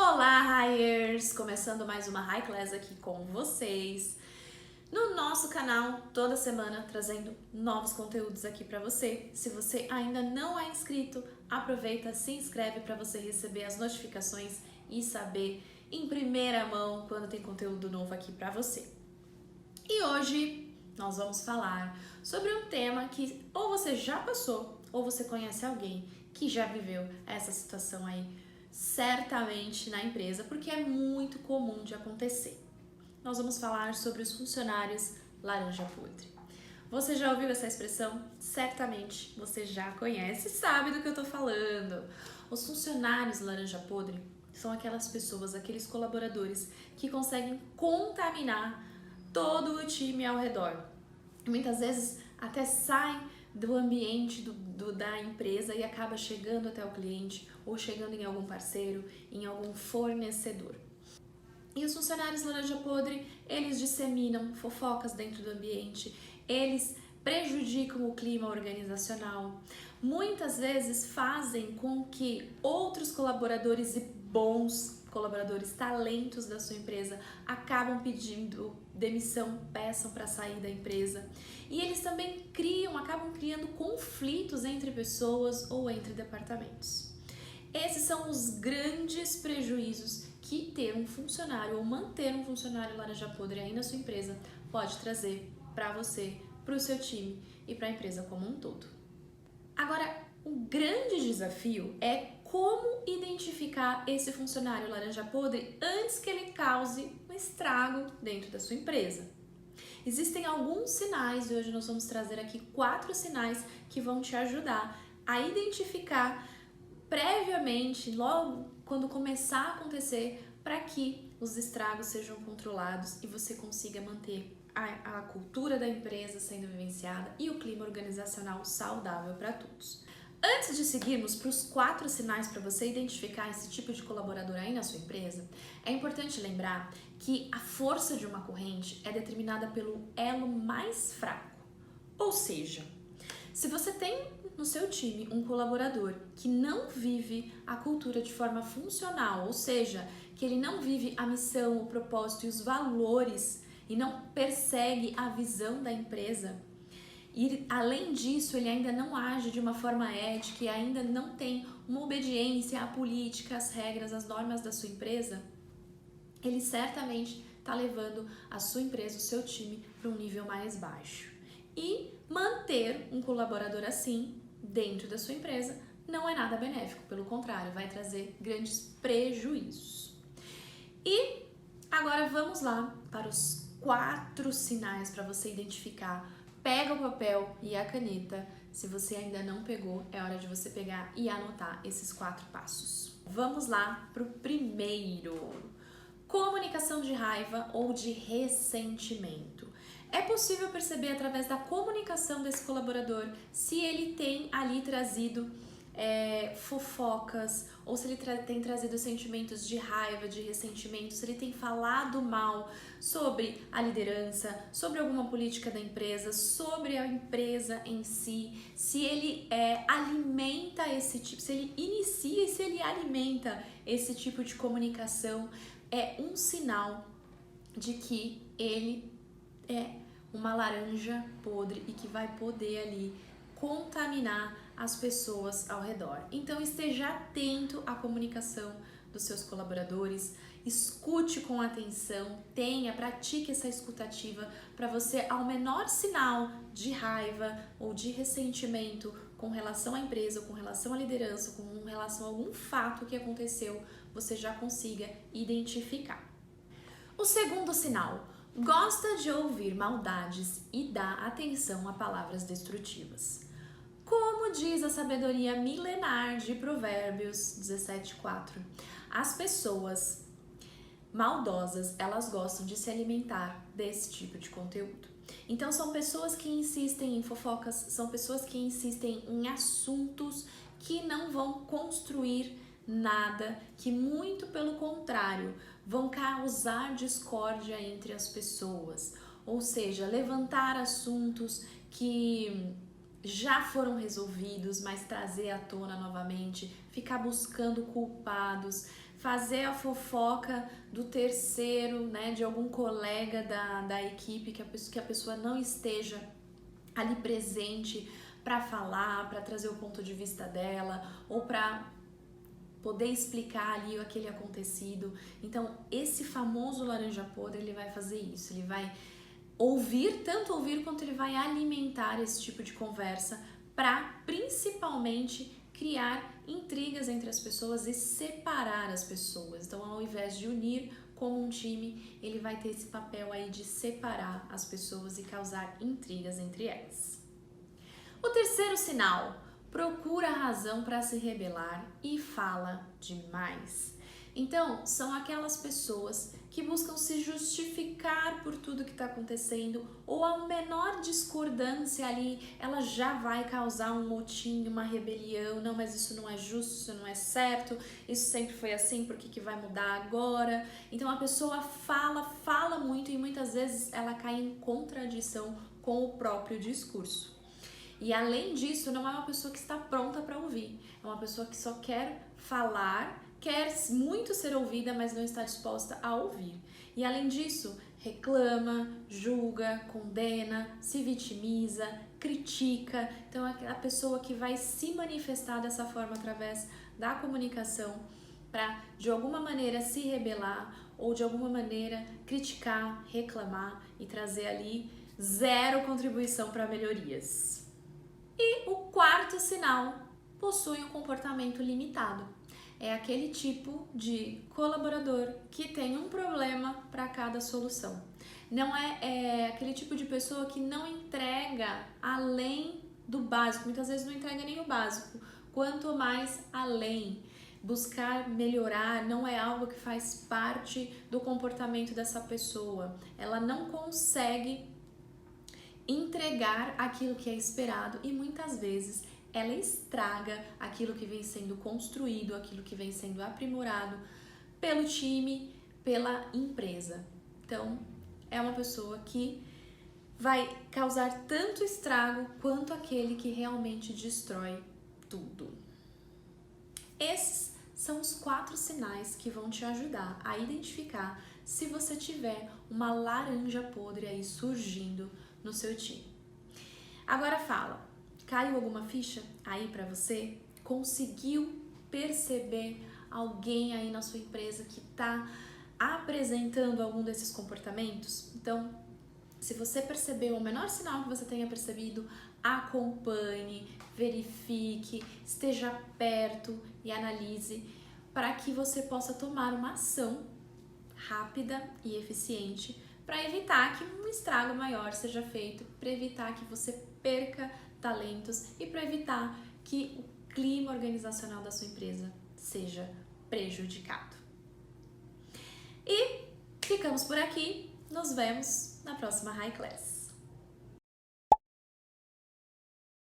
Olá, Hiers! Começando mais uma High Class aqui com vocês. No nosso canal, toda semana trazendo novos conteúdos aqui para você. Se você ainda não é inscrito, aproveita, se inscreve para você receber as notificações e saber em primeira mão quando tem conteúdo novo aqui para você. E hoje nós vamos falar sobre um tema que ou você já passou ou você conhece alguém que já viveu essa situação aí certamente na empresa, porque é muito comum de acontecer. Nós vamos falar sobre os funcionários laranja podre. Você já ouviu essa expressão? Certamente você já conhece e sabe do que eu tô falando. Os funcionários laranja podre são aquelas pessoas, aqueles colaboradores que conseguem contaminar todo o time ao redor. Muitas vezes até saem do ambiente da empresa e acaba chegando até o cliente ou chegando em algum parceiro, em algum fornecedor. E os funcionários laranja podre, eles disseminam fofocas dentro do ambiente, eles prejudicam o clima organizacional, muitas vezes fazem com que outros colaboradores e bons colaboradores, talentos da sua empresa, acabam pedindo demissão, peçam para sair da empresa. E eles também acabam criando conflitos entre pessoas ou entre departamentos. Esses são os grandes prejuízos que ter um funcionário ou manter um funcionário laranja podre aí na sua empresa pode trazer para você, para o seu time e para a empresa como um todo. Agora, o grande desafio é como identificar esse funcionário laranja podre antes que ele cause um estrago dentro da sua empresa. Existem alguns sinais e hoje nós vamos trazer aqui 4 sinais que vão te ajudar a identificar previamente, logo quando começar a acontecer, para que os estragos sejam controlados e você consiga manter a cultura da empresa sendo vivenciada e o clima organizacional saudável para todos. Antes de seguirmos para os 4 sinais para você identificar esse tipo de colaborador aí na sua empresa, é importante lembrar que a força de uma corrente é determinada pelo elo mais fraco. Ou seja, se você tem no seu time um colaborador que não vive a cultura de forma funcional, ou seja, que ele não vive a missão, o propósito e os valores e não persegue a visão da empresa, e além disso ele ainda não age de uma forma ética e ainda não tem uma obediência à política, às regras, às normas da sua empresa, ele certamente está levando a sua empresa, o seu time, para um nível mais baixo. E manter um colaborador assim dentro da sua empresa não é nada benéfico, pelo contrário, vai trazer grandes prejuízos. E agora vamos lá para os 4 sinais para você identificar. Pega o papel e a caneta. Se você ainda não pegou, é hora de você pegar e anotar esses 4 passos. Vamos lá para o primeiro. Comunicação de raiva ou de ressentimento. É possível perceber através da comunicação desse colaborador se ele tem ali trazido fofocas ou se ele tem trazido sentimentos de raiva, de ressentimento, se ele tem falado mal sobre a liderança, sobre alguma política da empresa, sobre a empresa em si, se ele alimenta esse tipo, se ele inicia e se ele alimenta esse tipo de comunicação, é um sinal de que ele é uma laranja podre e que vai poder ali contaminar as pessoas ao redor. Então esteja atento à comunicação dos seus colaboradores, escute com atenção, pratique essa escutativa para você, ao menor sinal de raiva ou de ressentimento com relação à empresa, ou com relação à liderança, com relação a algum fato que aconteceu, você já consiga identificar. O segundo sinal: gosta de ouvir maldades e dá atenção a palavras destrutivas. Como diz a sabedoria milenar de Provérbios 17:4, as pessoas maldosas, elas gostam de se alimentar desse tipo de conteúdo. Então são pessoas que insistem em fofocas, são pessoas que insistem em assuntos que não vão construir nada, que muito pelo contrário, vão causar discórdia entre as pessoas. Ou seja, levantar assuntos que já foram resolvidos, mas trazer à tona novamente, ficar buscando culpados, fazer a fofoca do terceiro, né, de algum colega da equipe que a pessoa não esteja ali presente para falar, para trazer o ponto de vista dela ou para poder explicar ali aquele acontecido. Então, esse famoso laranja podre, ele vai fazer isso, ele vai ouvir, tanto ouvir quanto ele vai alimentar esse tipo de conversa para principalmente criar intrigas entre as pessoas e separar as pessoas. Então, ao invés de unir como um time, ele vai ter esse papel aí de separar as pessoas e causar intrigas entre elas. O terceiro sinal: procura razão para se rebelar e fala demais. Então, são aquelas pessoas que buscam se justificar por tudo que está acontecendo, ou a menor discordância ali, ela já vai causar um motim, uma rebelião. Não, mas isso não é justo, isso não é certo, isso sempre foi assim, por que vai mudar agora? Então a pessoa fala muito e muitas vezes ela cai em contradição com o próprio discurso. E além disso, não é uma pessoa que está pronta para ouvir, é uma pessoa que só quer falar, quer muito ser ouvida, mas não está disposta a ouvir. E além disso, reclama, julga, condena, se vitimiza, critica. Então é a pessoa que vai se manifestar dessa forma através da comunicação para de alguma maneira se rebelar ou de alguma maneira criticar, reclamar e trazer ali zero contribuição para melhorias. E o quarto sinal: possui um comportamento limitado. É aquele tipo de colaborador que tem um problema para cada solução. Não é aquele tipo de pessoa que não entrega além do básico, muitas vezes não entrega nem o básico, quanto mais além. Buscar melhorar não é algo que faz parte do comportamento dessa pessoa. Ela não consegue entregar aquilo que é esperado e muitas vezes ela estraga aquilo que vem sendo construído, aquilo que vem sendo aprimorado pelo time, pela empresa. Então, é uma pessoa que vai causar tanto estrago quanto aquele que realmente destrói tudo. Esses são os 4 sinais que vão te ajudar a identificar se você tiver uma laranja podre aí surgindo no seu time. Agora fala, caiu alguma ficha aí para você? Conseguiu perceber alguém aí na sua empresa que está apresentando algum desses comportamentos? Então, se você percebeu o menor sinal que você tenha percebido, acompanhe, verifique, esteja perto e analise para que você possa tomar uma ação rápida e eficiente para evitar que um estrago maior seja feito, para evitar que você perca talentos e para evitar que o clima organizacional da sua empresa seja prejudicado. E ficamos por aqui, nos vemos na próxima High Class.